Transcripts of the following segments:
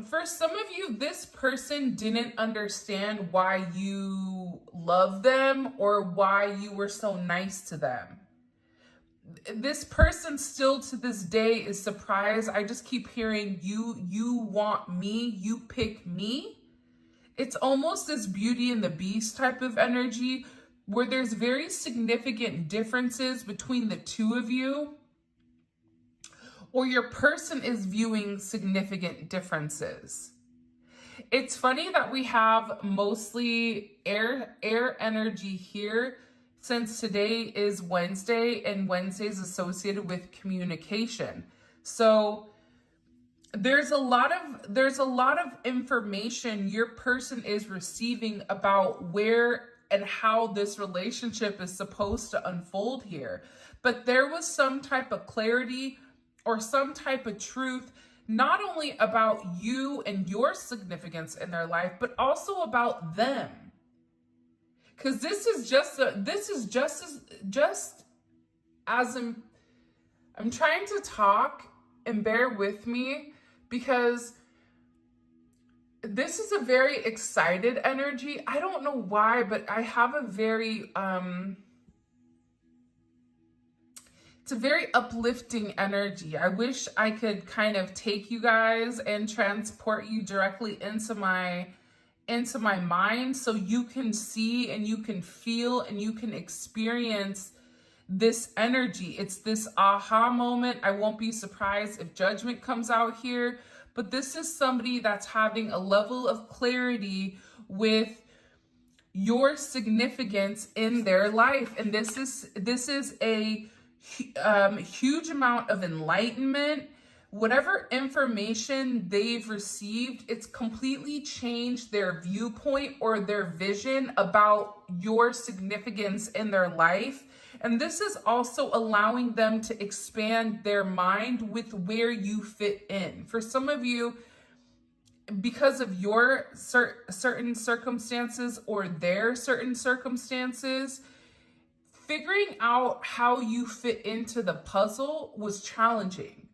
For some of you, this person didn't understand why you love them or why you were so nice to them. This person still to this day is surprised. I just keep hearing you want me, you pick me. It's almost this Beauty and the Beast type of energy where there's very significant differences between the two of you, or your person is viewing significant differences. It's funny that we have mostly air energy here, since today is Wednesday and Wednesday is associated with communication. So there's a lot of information your person is receiving about where and how this relationship is supposed to unfold here. But there was some type of clarity or some type of truth, not only about you and your significance in their life, but also about them. Because this is just as I'm trying to talk, and bear with me, because this is a very excited energy. I don't know why, but I have a very it's a very uplifting energy. I wish I could kind of take you guys and transport you directly into my mind so you can see and you can feel and you can experience this energy. It's this aha moment. I won't be surprised if judgment comes out here, but this is somebody that's having a level of clarity with your significance in their life. And this is a huge amount of enlightenment. Whatever information they've received, it's completely changed their viewpoint or their vision about your significance in their life. And this is also allowing them to expand their mind with where you fit in. For some of you, because of your certain circumstances or their certain circumstances, figuring out how you fit into the puzzle was challenging.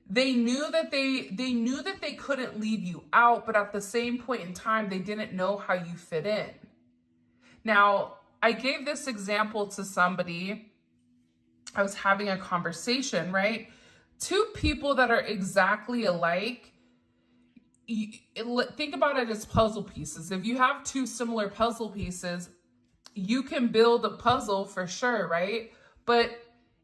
They knew that they couldn't leave you out, but at the same point in time, they didn't know how you fit in. Now, I gave this example to somebody. I was having a conversation, right? Two people that are exactly alike. Think about it as puzzle pieces. If you have two similar puzzle pieces, you can build a puzzle for sure, right? But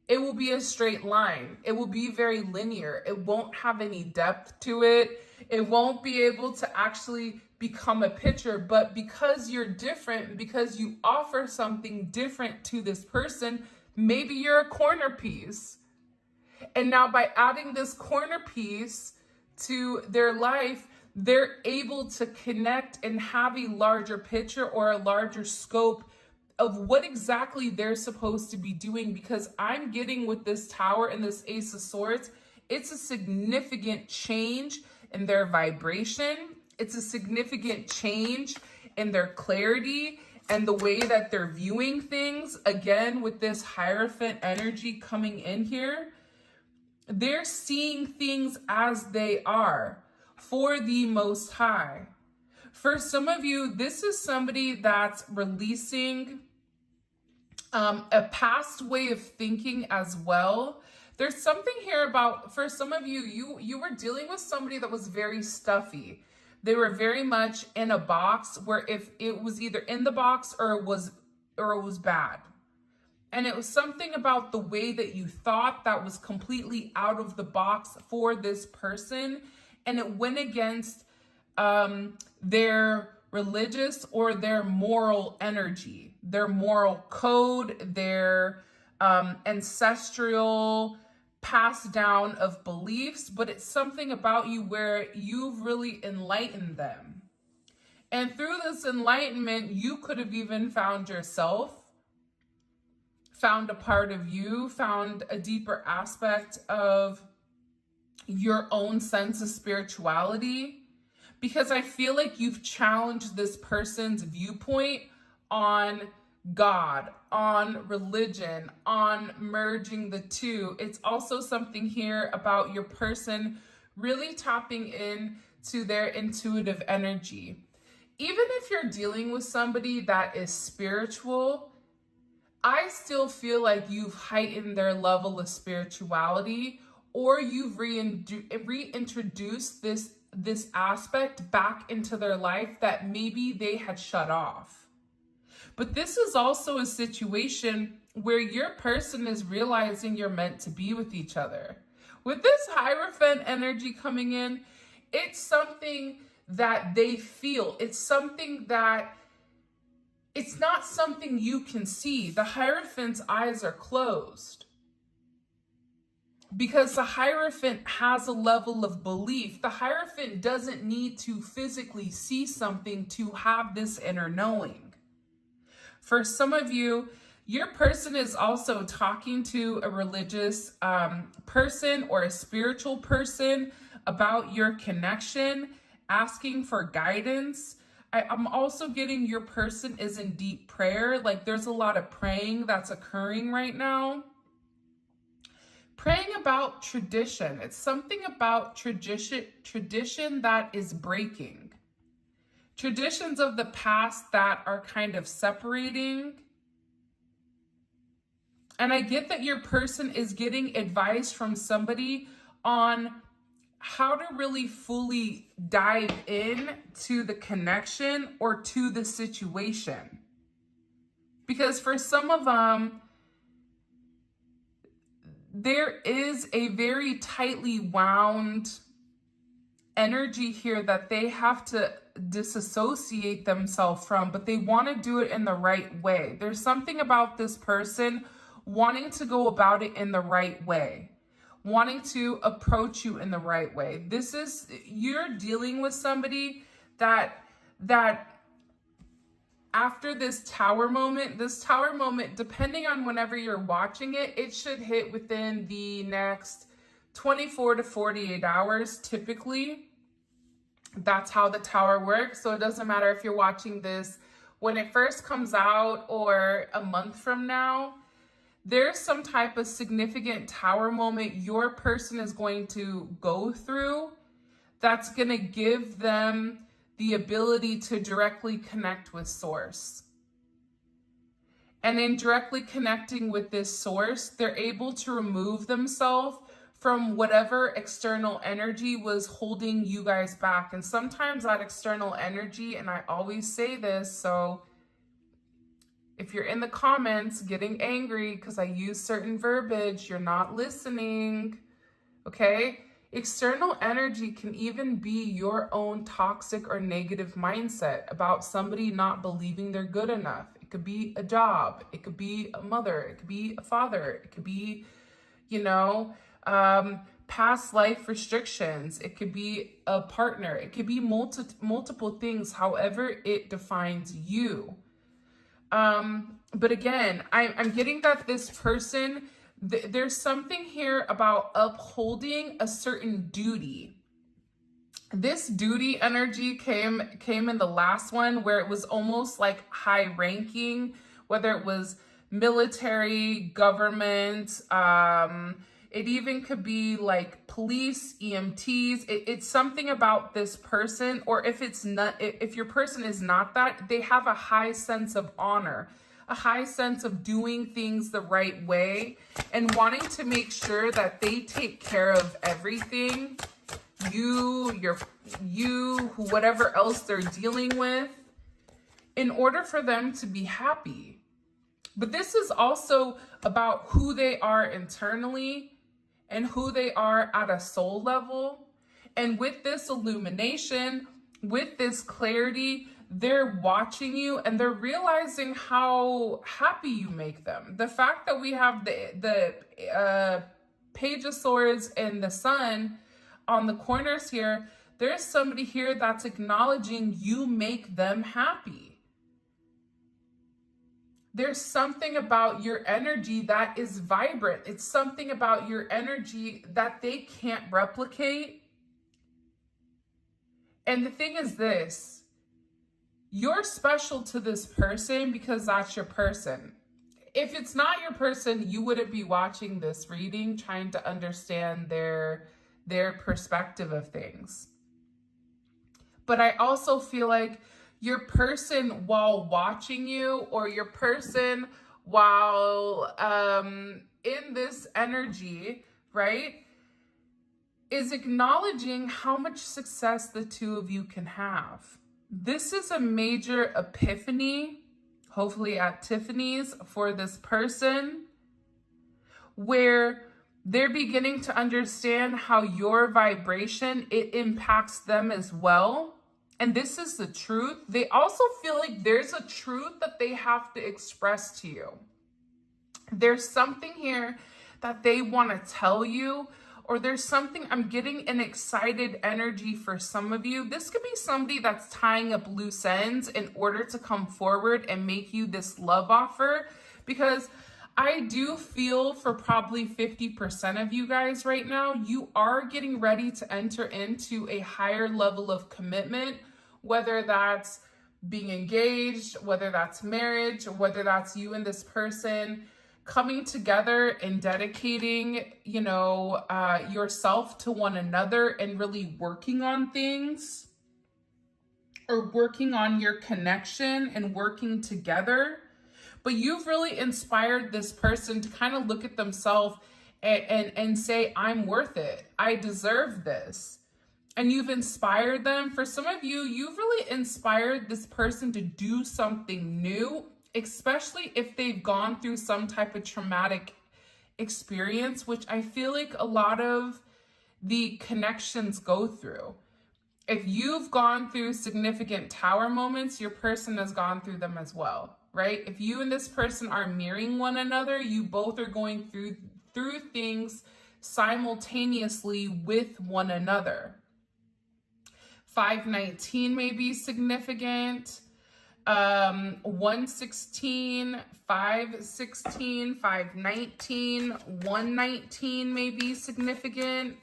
it will be a straight line. It will be very linear. It won't have any depth to it. It won't be able to actually become a picture. But because you're different, because you offer something different to this person, maybe you're a corner piece. And now by adding this corner piece to their life, they're able to connect and have a larger picture or a larger scope of what exactly they're supposed to be doing. Because I'm getting with this Tower and this Ace of Swords, it's a significant change in their vibration. It's a significant change in their clarity and the way that they're viewing things. Again, with this Hierophant energy coming in here, they're seeing things as they are for the Most High. For some of you, this is somebody that's releasing a past way of thinking as well. There's something here about, for some of you, you were dealing with somebody that was very stuffy. They were very much in a box where if it was either in the box or it was bad. And it was something about the way that you thought that was completely out of the box for this person. And it went against their religious or their moral energy, their moral code, their ancestral passed down of beliefs. But it's something about you where you've really enlightened them. And through this enlightenment, you could have even found yourself, found a part of you, found a deeper aspect of your own sense of spirituality. Because I feel like you've challenged this person's viewpoint on God, on religion, on merging the two. It's also something here about your person really tapping in to their intuitive energy. Even if you're dealing with somebody that is spiritual, I still feel like you've heightened their level of spirituality, or you've reintroduced this aspect back into their life that maybe they had shut off. But this is also a situation where your person is realizing you're meant to be with each other. With this Hierophant energy coming in, it's something that they feel. It's something that, it's not something you can see. The Hierophant's eyes are closed because the Hierophant has a level of belief. The Hierophant doesn't need to physically see something to have this inner knowing. For some of you, your person is also talking to a religious person or a spiritual person about your connection, asking for guidance. I'm also getting your person is in deep prayer. Like there's a lot of praying that's occurring right now. Praying about tradition. It's something about tradition that is breaking. Traditions of the past that are kind of separating. And I get that your person is getting advice from somebody on how to really fully dive in to the connection or to the situation. Because for some of them, there is a very tightly wound energy here that they have to disassociate themselves from, but they want to do it in the right way. There's something about this person wanting to go about it in the right way, wanting to approach you in the right way. You're dealing with somebody that after this tower moment, depending on whenever you're watching it, it should hit within the next 24 to 48 hours, typically. That's how the tower works. So it doesn't matter if you're watching this when it first comes out or a month from now. There's some type of significant tower moment your person is going to go through that's going to give them the ability to directly connect with source. And in directly connecting with this source, they're able to remove themselves from whatever external energy was holding you guys back. And sometimes that external energy, and I always say this, so if you're in the comments getting angry because I use certain verbiage, you're not listening, okay? External energy can even be your own toxic or negative mindset about somebody not believing they're good enough. It could be a job. It could be a mother. It could be a father. It could be, past life restrictions. It could be a partner. It could be multiple things, however it defines you. But again, I'm getting that this person, there's something here about upholding a certain duty. This duty energy came in the last one where it was almost like high ranking, whether it was military, government, it even could be like police, EMTs. It's something about this person, or if your person is not that, they have a high sense of honor, a high sense of doing things the right way and wanting to make sure that they take care of everything. Whatever else they're dealing with, in order for them to be happy. But this is also about who they are internally and who they are at a soul level. And with this illumination, with this clarity, they're watching you and they're realizing how happy you make them. The fact that we have the Page of Swords and the Sun on the corners here, there's somebody here that's acknowledging you make them happy. There's something about your energy that is vibrant. It's something about your energy that they can't replicate. And the thing is this, you're special to this person because that's your person. If it's not your person, you wouldn't be watching this reading, trying to understand their their perspective of things. But I also feel like your person, while watching you, or your person while in this energy, right, is acknowledging how much success the two of you can have. This is a major epiphany, hopefully at Tiffany's, for this person, where they're beginning to understand how your vibration, it impacts them as well. And this is the truth. They also feel like there's a truth that they have to express to you. There's something here that they want to tell you, or there's something, I'm getting an excited energy for some of you. This could be somebody that's tying up loose ends in order to come forward and make you this love offer, because I do feel for probably 50% of you guys right now, you are getting ready to enter into a higher level of commitment, whether that's being engaged, whether that's marriage, whether that's you and this person coming together and dedicating, you know, yourself to one another and really working on things, or working on your connection and working together. But you've really inspired this person to kind of look at themselves and say, I'm worth it. I deserve this. And you've inspired them. For some of you, you've really inspired this person to do something new, especially if they've gone through some type of traumatic experience, which I feel like a lot of the connections go through. If you've gone through significant tower moments, your person has gone through them as well, right? If you and this person are mirroring one another, you both are going through things simultaneously with one another. 519 may be significant. 116, 516, 519, 119 may be significant.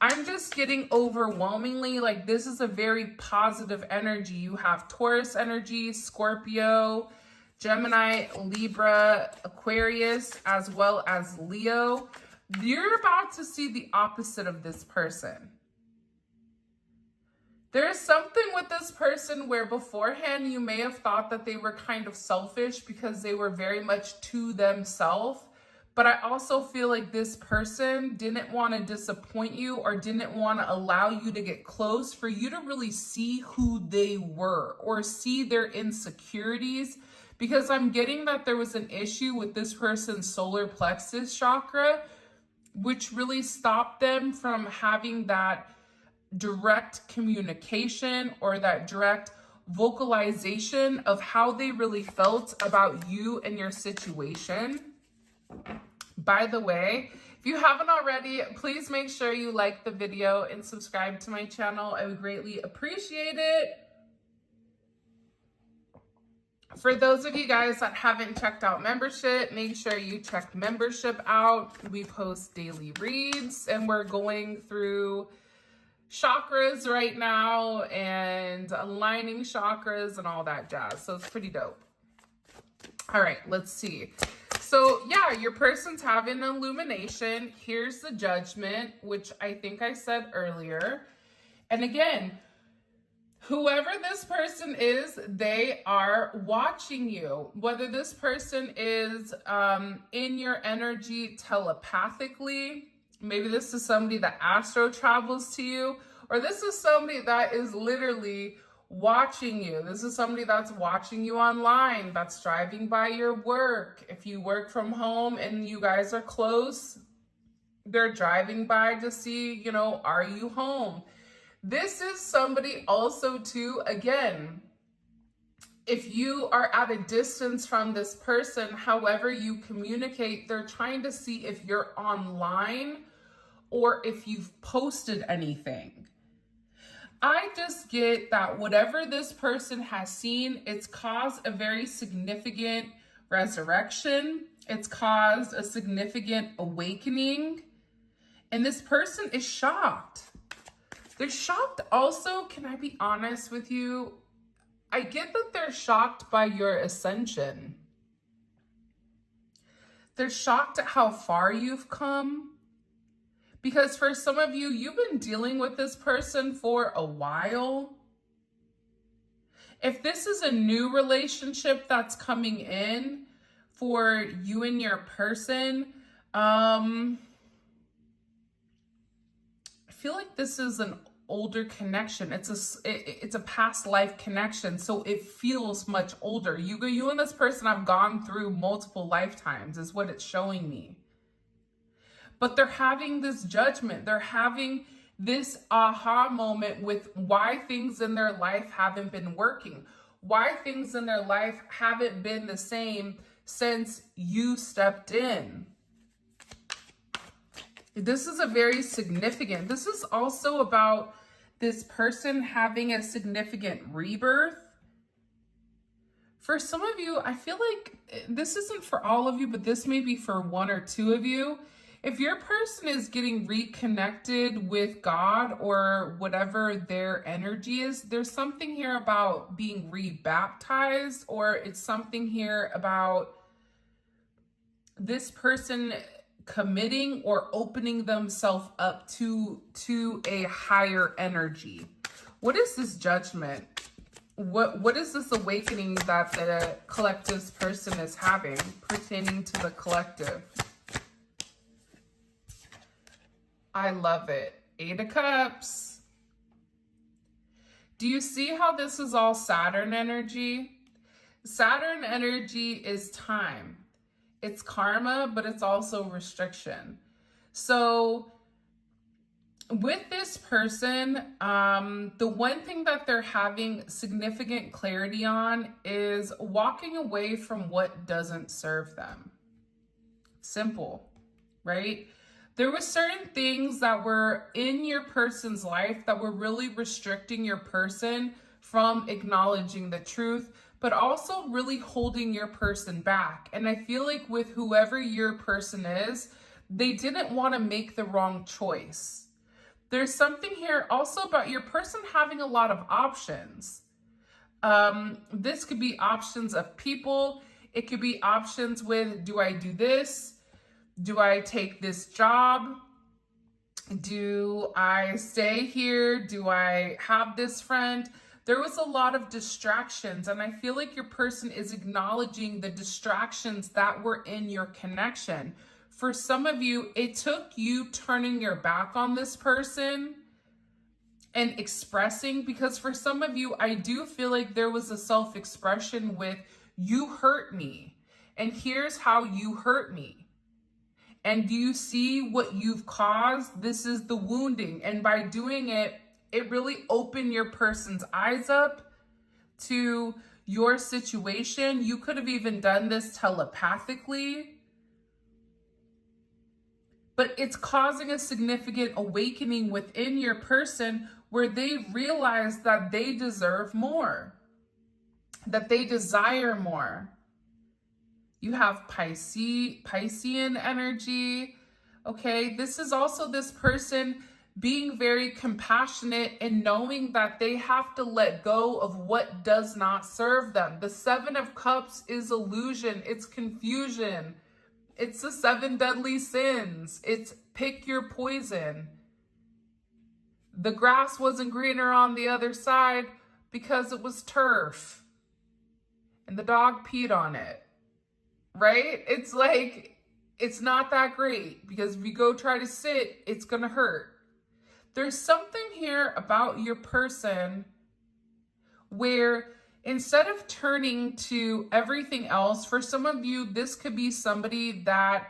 I'm just getting overwhelmingly like this is a very positive energy. You have Taurus energy, Scorpio, Gemini, Libra, Aquarius, as well as Leo. You're about to see the opposite of this person. There's something with this person where beforehand you may have thought that they were kind of selfish because they were very much to themselves. But I also feel like this person didn't want to disappoint you, or didn't want to allow you to get close for you to really see who they were or see their insecurities. Because I'm getting that there was an issue with this person's solar plexus chakra, which really stopped them from having that direct communication or that direct vocalization of how they really felt about you and your situation. By the way, if you haven't already, please make sure you like the video and subscribe to my channel. I would greatly appreciate it. For those of you guys that haven't checked out membership, make sure you check membership out. We post daily reads and we're going through chakras right now and aligning chakras and all that jazz. So it's pretty dope. All right, let's see. So yeah, your person's having an illumination. Here's the Judgment, which I think I said earlier. And again, whoever this person is, they are watching you. Whether this person is in your energy telepathically, maybe this is somebody that astro travels to you, or this is somebody that is literally watching you. This is somebody that's watching you online, that's driving by your work. If you work from home and you guys are close, they're driving by to see, you know, are you home? This is somebody also too, again, if you are at a distance from this person, however you communicate, they're trying to see if you're online or if you've posted anything. I just get that whatever this person has seen, it's caused a very significant resurrection. It's caused a significant awakening. And this person is shocked. They're shocked also, can I be honest with you? I get that they're shocked by your ascension. They're shocked at how far you've come. Because for some of you, you've been dealing with this person for a while. If this is a new relationship that's coming in for you and your person, I feel like this is an older connection. It's a past life connection, so it feels much older. You and this person have gone through multiple lifetimes is what it's showing me. But they're having this judgment. They're having this aha moment with why things in their life haven't been working, why things in their life haven't been the same since you stepped in. This is a very significant, this is also about this person having a significant rebirth. For some of you, I feel like this isn't for all of you, but this may be for one or two of you. If your person is getting reconnected with God or whatever their energy is, there's something here about being rebaptized, or it's something here about this person committing or opening themselves up to a higher energy. What is this judgment? What is this awakening that the collective's person is having pertaining to the collective? I love it. 8 of Cups. Do you see how this is all Saturn energy? Saturn energy is time. It's karma, but it's also restriction. So with this person, the one thing that they're having significant clarity on is walking away from what doesn't serve them. Simple, right? There were certain things that were in your person's life that were really restricting your person from acknowledging the truth, but also really holding your person back. And I feel like with whoever your person is, they didn't want to make the wrong choice. There's something here also about your person having a lot of options. This could be options of people. It could be options with, do I do this? Do I take this job? Do I stay here? Do I have this friend? There was a lot of distractions, and I feel like your person is acknowledging the distractions that were in your connection. For some of you, it took you turning your back on this person and expressing, because for some of you, I do feel like there was a self-expression with, you hurt me, and here's how you hurt me. And do you see what you've caused? This is the wounding. And by doing it, it really opened your person's eyes up to your situation. You could have even done this telepathically. But it's causing a significant awakening within your person where they realize that they deserve more, that they desire more. You have Piscean energy, okay? This is also this person being very compassionate and knowing that they have to let go of what does not serve them. The 7 of Cups is illusion, it's confusion. It's the 7 deadly sins. It's pick your poison. The grass wasn't greener on the other side because it was turf. And the dog peed on it. Right? It's like, it's not that great because if you go try to sit, it's going to hurt. There's something here about your person where instead of turning to everything else, for some of you, this could be somebody that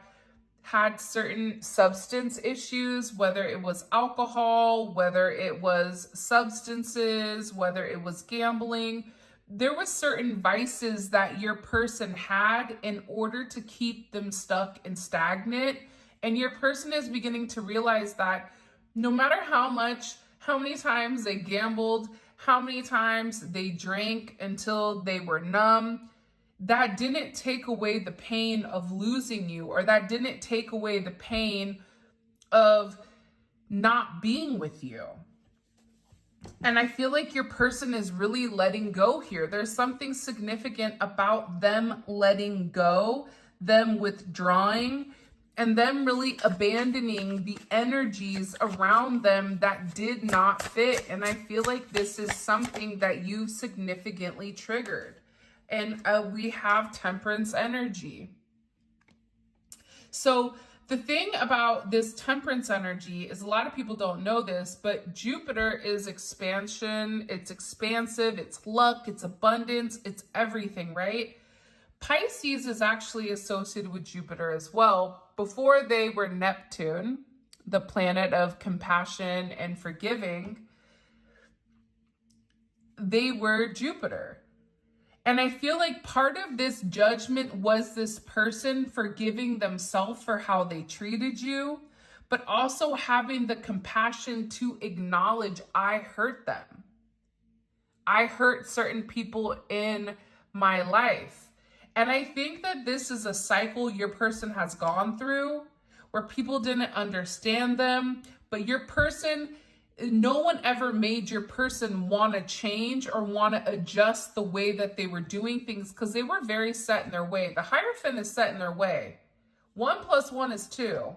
had certain substance issues, whether it was alcohol, whether it was substances, whether it was gambling. There were certain vices that your person had in order to keep them stuck and stagnant. And your person is beginning to realize that no matter how many times they gambled, how many times they drank until they were numb, that didn't take away the pain of losing you, or that didn't take away the pain of not being with you. And I feel like your person is really letting go here. There's something significant about them letting go, them withdrawing, and them really abandoning the energies around them that did not fit. And I feel like this is something that you significantly triggered. And we have Temperance energy. So the thing about this Temperance energy is, a lot of people don't know this, but Jupiter is expansion, it's expansive, it's luck, it's abundance, it's everything, right? Pisces is actually associated with Jupiter as well. Before they were Neptune, the planet of compassion and forgiving, they were Jupiter. And I feel like part of this judgment was this person forgiving themselves for how they treated you, but also having the compassion to acknowledge, I hurt them. I hurt certain people in my life. And I think that this is a cycle your person has gone through, where people didn't understand them, but your person, no one ever made your person want to change or want to adjust the way that they were doing things, because they were very set in their way. The Hierophant is set in their way. 1 + 1 is 2.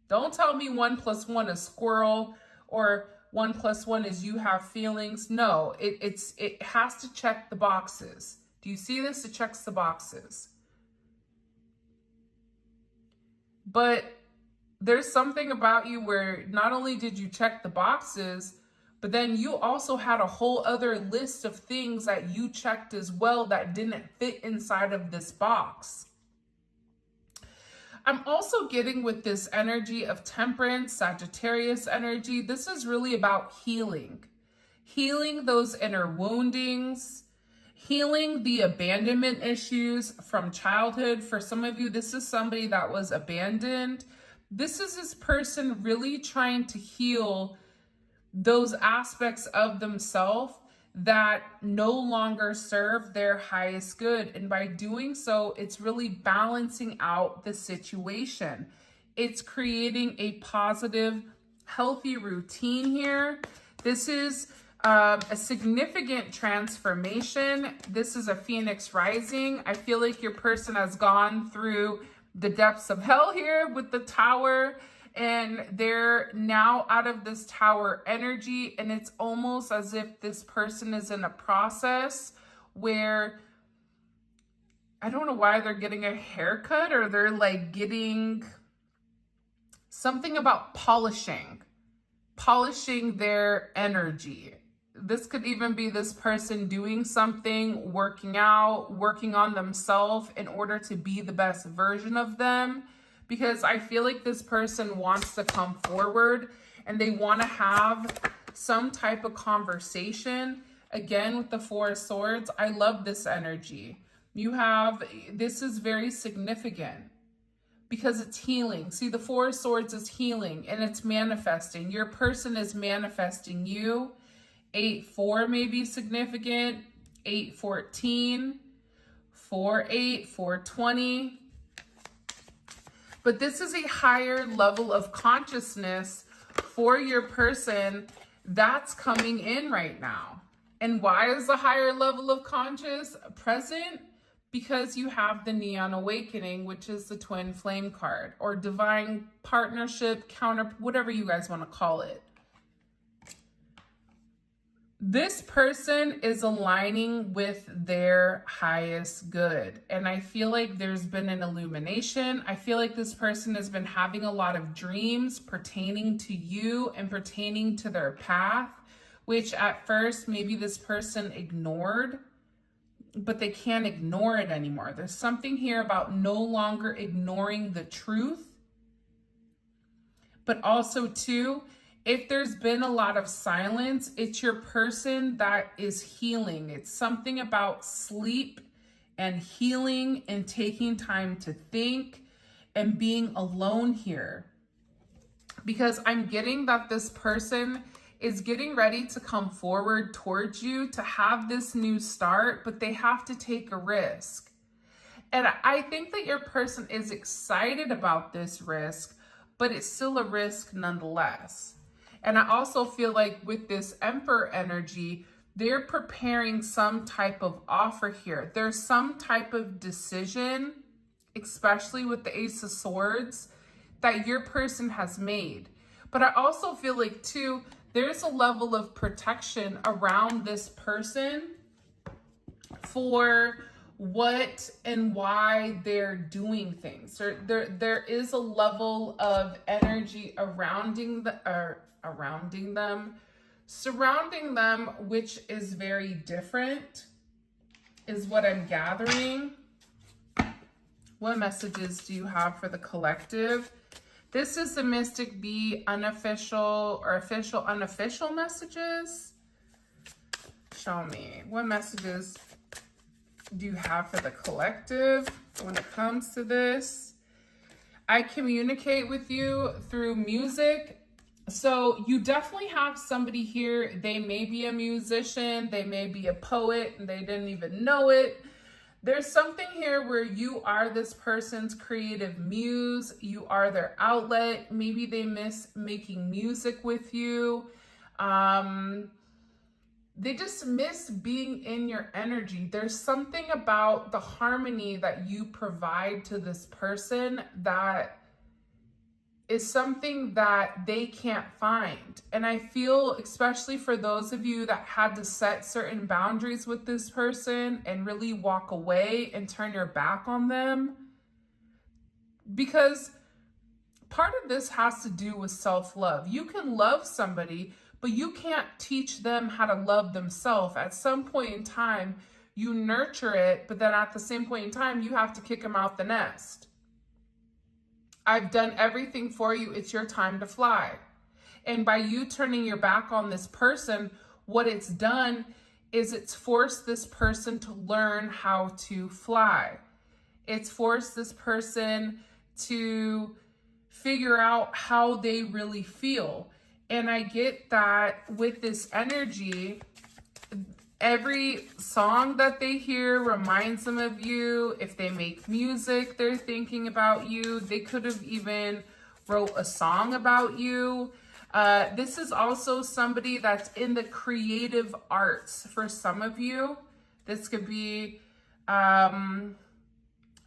Don't tell me 1 + 1 is squirrel, or 1 + 1 is you have feelings. No, it has to check the boxes. Do you see this? It checks the boxes. But there's something about you where not only did you check the boxes, but then you also had a whole other list of things that you checked as well that didn't fit inside of this box. I'm also getting with this energy of Temperance, Sagittarius energy. This is really about healing. Healing those inner woundings, healing the abandonment issues from childhood. For some of you, this is somebody that was abandoned. This is this person really trying to heal those aspects of themselves that no longer serve their highest good. And by doing so, it's really balancing out the situation. It's creating a positive, healthy routine here. This is a significant transformation. This is a Phoenix rising. I feel like your person has gone through the depths of hell here with the Tower, and they're now out of this Tower energy, and it's almost as if this person is in a process where, I don't know why they're getting a haircut, or they're like getting something about polishing their energy. This could even be this person doing something, working out, working on themselves in order to be the best version of them. Because I feel like this person wants to come forward and they want to have some type of conversation. Again, with the Four of Swords, I love this energy. This is very significant because it's healing. See, the Four of Swords is healing and it's manifesting. Your person is manifesting you. 8-4 may be significant. 8-14, 4-8, 4-20. But this is a higher level of consciousness for your person that's coming in right now. And why is the higher level of conscious present? Because you have the Neon Awakening, which is the twin flame card, or divine partnership, whatever you guys want to call it. This person is aligning with their highest good. And I feel like there's been an illumination. I feel like this person has been having a lot of dreams pertaining to you and pertaining to their path, which at first maybe this person ignored, but they can't ignore it anymore. There's something here about no longer ignoring the truth, but also too, if there's been a lot of silence, it's your person that is healing. It's something about sleep and healing and taking time to think and being alone here. Because I'm getting that this person is getting ready to come forward towards you to have this new start, but they have to take a risk. And I think that your person is excited about this risk, but it's still a risk nonetheless. And I also feel like with this Emperor energy, they're preparing some type of offer here. There's some type of decision especially with the Ace of Swords, that your person has made. But I also feel like too, there's a level of protection around this person for what and why they're doing things. There is a level of energy surrounding them, which is very different, is what I'm gathering. What messages do you have for the collective? This is the Mystic B unofficial or official, unofficial messages. Show me. What messages do you have for the collective when it comes to this? I communicate with you through music. So you definitely have somebody here. They may be a musician. They may be a poet and they didn't even know it. There's something here where you are this person's creative muse. You are their outlet. Maybe they miss making music with you. They just miss being in your energy. There's something about the harmony that you provide to this person that is something that they can't find. And I feel, especially for those of you that had to set certain boundaries with this person and really walk away and turn your back on them, because part of this has to do with self-love. You can love somebody, but you can't teach them how to love themselves. At some point in time, you nurture it, but then at the same point in time, you have to kick them out the nest. I've done everything for you. It's your time to fly. And by you turning your back on this person, what it's done is it's forced this person to learn how to fly. It's forced this person to figure out how they really feel. And I get that with this energy, every song that they hear reminds them of you. If they make music, they're thinking about you. They could have even wrote a song about you. This is also somebody that's in the creative arts for some of you. This could be a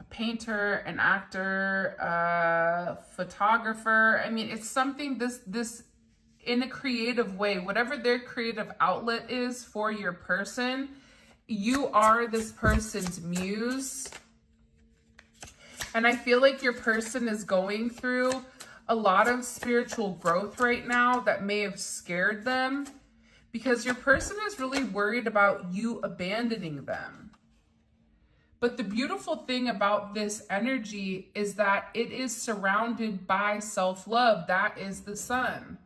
painter, an actor, a photographer. I mean, it's something this in a creative way, whatever their creative outlet is for your person, you are this person's muse. And I feel like your person is going through a lot of spiritual growth right now that may have scared them, because your person is really worried about you abandoning them. But the beautiful thing about this energy is that it is surrounded by self-love. That is the sun.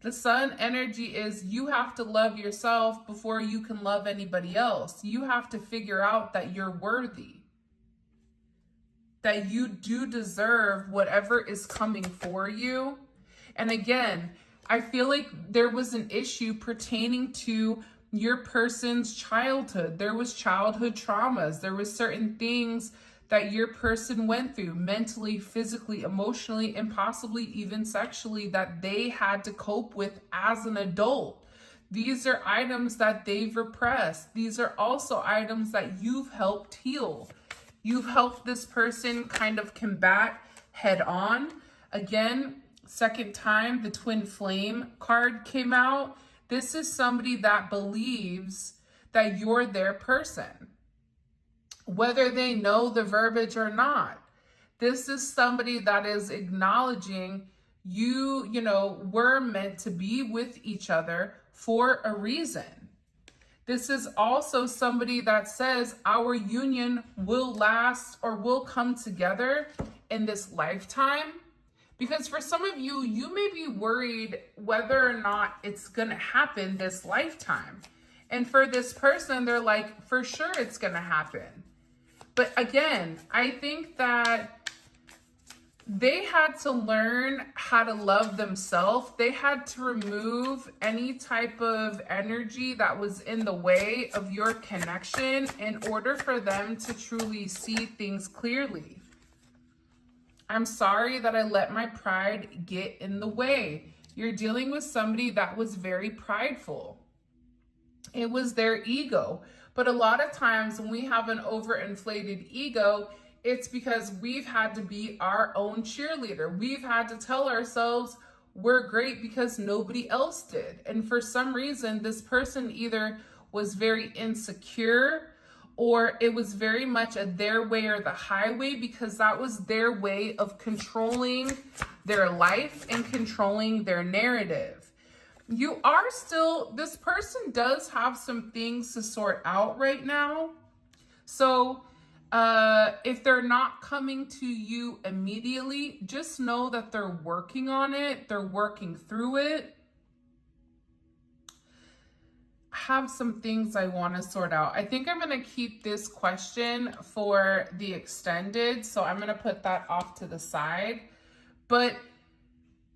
The sun energy is you have to love yourself before you can love anybody else. You have to figure out that you're worthy, that you do deserve whatever is coming for you. And again, I feel like there was an issue pertaining to your person's childhood. There was childhood traumas. There was certain things that your person went through mentally, physically, emotionally, and possibly even sexually that they had to cope with as an adult. These are items that they've repressed. These are also items that you've helped heal. You've helped this person kind of combat head on. Again, second time the twin flame card came out. This is somebody that believes that you're their person, whether they know the verbiage or not. This is somebody that is acknowledging you know, we're meant to be with each other for a reason. This is also somebody that says our union will last or will come together in this lifetime. Because for some of you, you may be worried whether or not it's gonna happen this lifetime. And for this person, they're like, for sure it's gonna happen. But again, I think that they had to learn how to love themselves. They had to remove any type of energy that was in the way of your connection in order for them to truly see things clearly. I'm sorry that I let my pride get in the way. You're dealing with somebody that was very prideful. It was their ego. But a lot of times when we have an overinflated ego, it's because we've had to be our own cheerleader. We've had to tell ourselves we're great because nobody else did. And for some reason, this person either was very insecure, or it was very much a their way or the highway, because that was their way of controlling their life and controlling their narrative. You are still, this person does have some things to sort out right now. So if they're not coming to you immediately, just know that they're working on it. They're working through it. Have some things I want to sort out. I think I'm going to keep this question for the extended, so I'm going to put that off to the side. But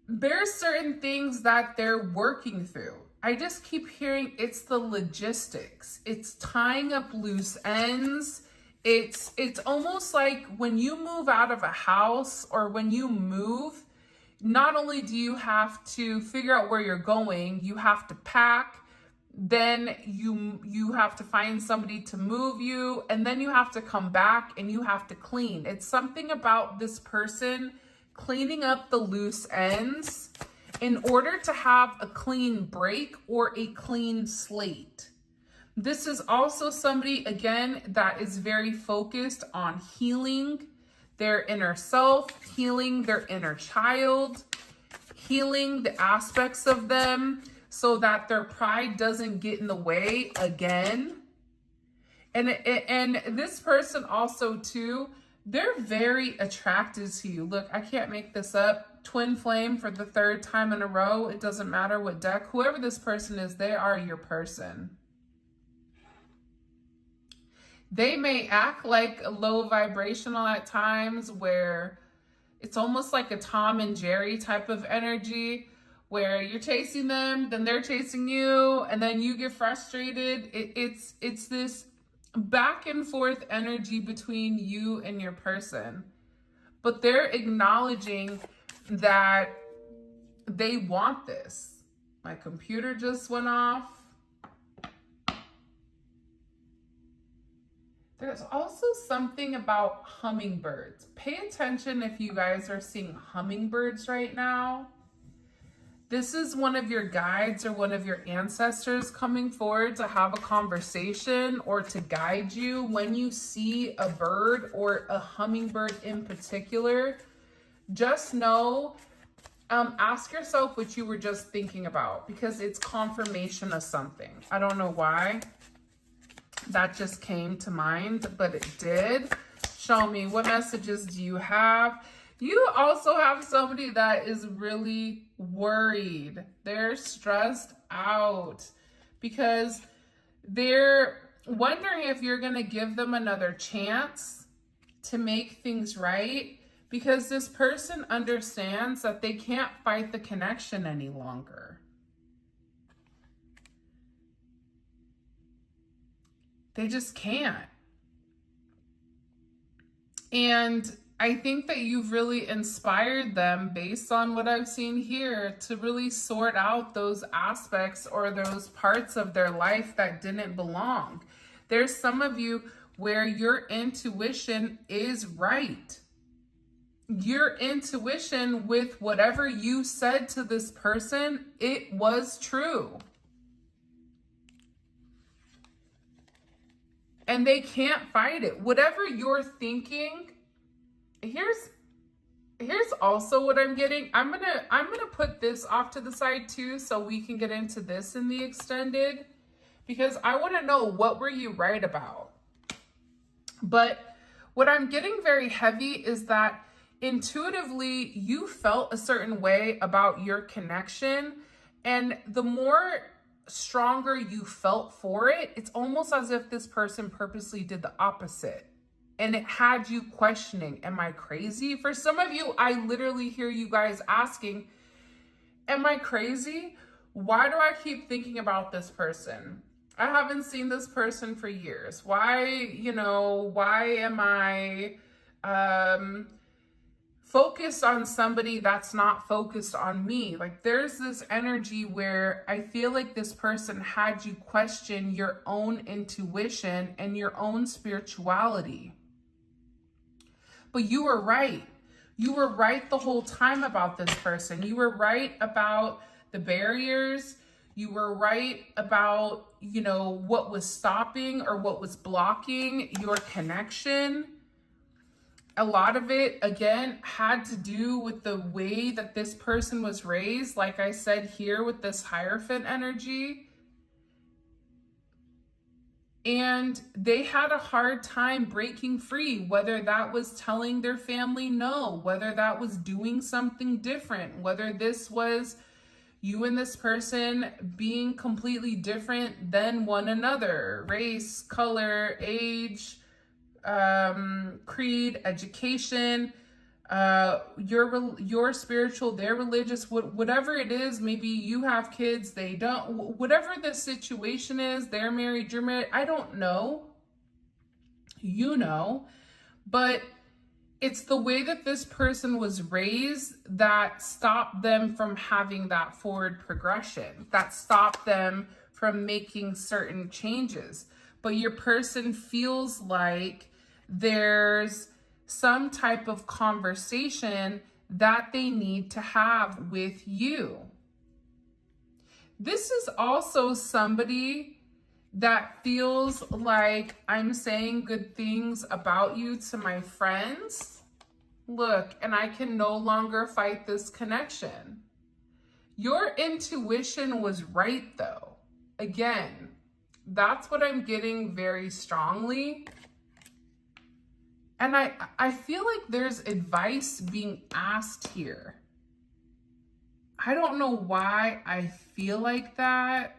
there's certain things that they're working through. I just keep hearing it's the logistics. It's tying up loose ends. It's almost like when you move out of a house, or when you move, not only do you have to figure out where you're going, you have to pack. Then you have to find somebody to move you, and then you have to come back and you have to clean. It's something about this person cleaning up the loose ends in order to have a clean break or a clean slate. This is also somebody, again, that is very focused on healing their inner self, healing their inner child, healing the aspects of them, so that their pride doesn't get in the way again. And this person also too, they're very attracted to you. Look, I can't make this up. Twin flame for the third time in a row. It doesn't matter what deck. Whoever this person is, they are your person. They may act like low vibrational at times, where it's almost like a Tom and Jerry type of energy, where you're chasing them, then they're chasing you, and then you get frustrated. It's this back and forth energy between you and your person. But they're acknowledging that they want this. My computer just went off. There's also something about hummingbirds. Pay attention if you guys are seeing hummingbirds right now. This is one of your guides or one of your ancestors coming forward to have a conversation or to guide you. When you see a bird or a hummingbird in particular, just know, ask yourself what you were just thinking about, because it's confirmation of something. I don't know why that just came to mind, but it did. Show me, what messages do you have? You also have somebody that is really worried. They're stressed out because they're wondering if you're going to give them another chance to make things right, because this person understands that they can't fight the connection any longer. They just can't. And I think that you've really inspired them, based on what I've seen here, to really sort out those aspects or those parts of their life that didn't belong. There's some of you where your intuition is right. Your intuition with whatever you said to this person, it was true. And they can't fight it. Whatever you're thinking, here's also what I'm getting. I'm gonna put this off to the side too, so we can get into this in the extended, because I want to know, what were you right about? But what I'm getting very heavy is that intuitively you felt a certain way about your connection, and the more stronger you felt for it, it's almost as if this person purposely did the opposite. And it had you questioning, am I crazy? For some of you, I literally hear you guys asking, am I crazy? Why do I keep thinking about this person? I haven't seen this person for years. Why am I focused on somebody that's not focused on me? Like, there's this energy where I feel like this person had you question your own intuition and your own spirituality. But you were right. You were right the whole time about this person. You were right about the barriers. You were right about, you know, what was stopping or what was blocking your connection. A lot of it, again, had to do with the way that this person was raised. Like I said here with this Hierophant energy. And they had a hard time breaking free, whether that was telling their family no, whether that was doing something different, whether this was you and this person being completely different than one another, race, color, age, creed, education, your spiritual, their religious, whatever it is. Maybe you have kids, they don't, whatever the situation is, they're married, you're married, I don't know, you know, but it's the way that this person was raised that stopped them from having that forward progression, that stopped them from making certain changes. But your person feels like there's some type of conversation that they need to have with you. This is also somebody that feels like I'm saying good things about you to my friends. Look, and I can no longer fight this connection. Your intuition was right though. Again, that's what I'm getting very strongly. And I feel like there's advice being asked here. I don't know why I feel like that.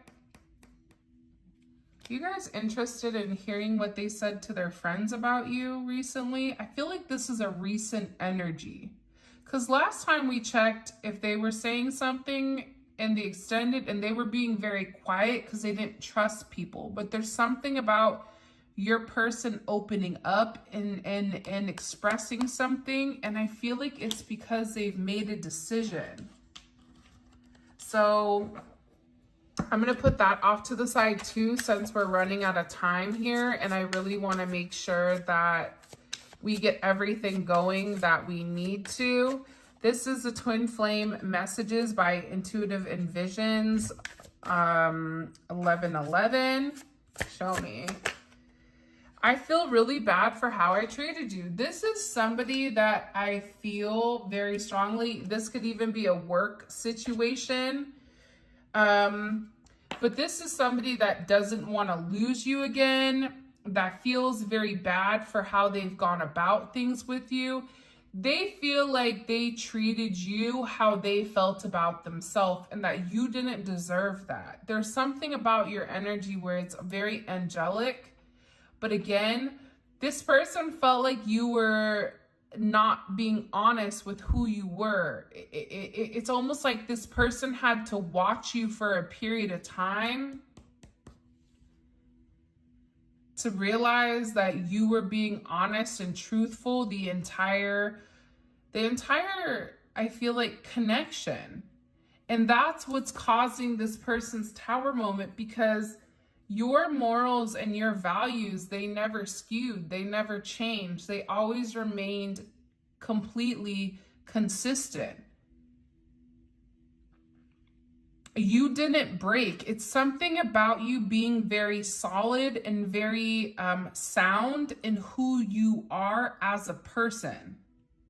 You guys interested in hearing what they said to their friends about you recently? I feel like this is a recent energy. Because last time we checked, if they were saying something in the extended and they were being very quiet because they didn't trust people. But there's something about your person opening up and expressing something, and I feel like it's because they've made a decision. So I'm going to put that off to the side too, since we're running out of time here, and I really want to make sure that we get everything going that we need to. This is the Twin Flame Messages by Intuitive Envisions, 1111. Show me. I feel really bad for how I treated you. This is somebody that I feel very strongly. This could even be a work situation. But this is somebody that doesn't want to lose you again, that feels very bad for how they've gone about things with you. They feel like they treated you how they felt about themselves and that you didn't deserve that. There's something about your energy where it's very angelic. But again, this person felt like you were not being honest with who you were. It's almost like this person had to watch you for a period of time to realize that you were being honest and truthful the entire, I feel like, connection. And that's what's causing this person's tower moment, because your morals and your values, they never skewed, they never changed. They always remained completely consistent. You didn't break. It's something about you being very solid and very sound in who you are as a person.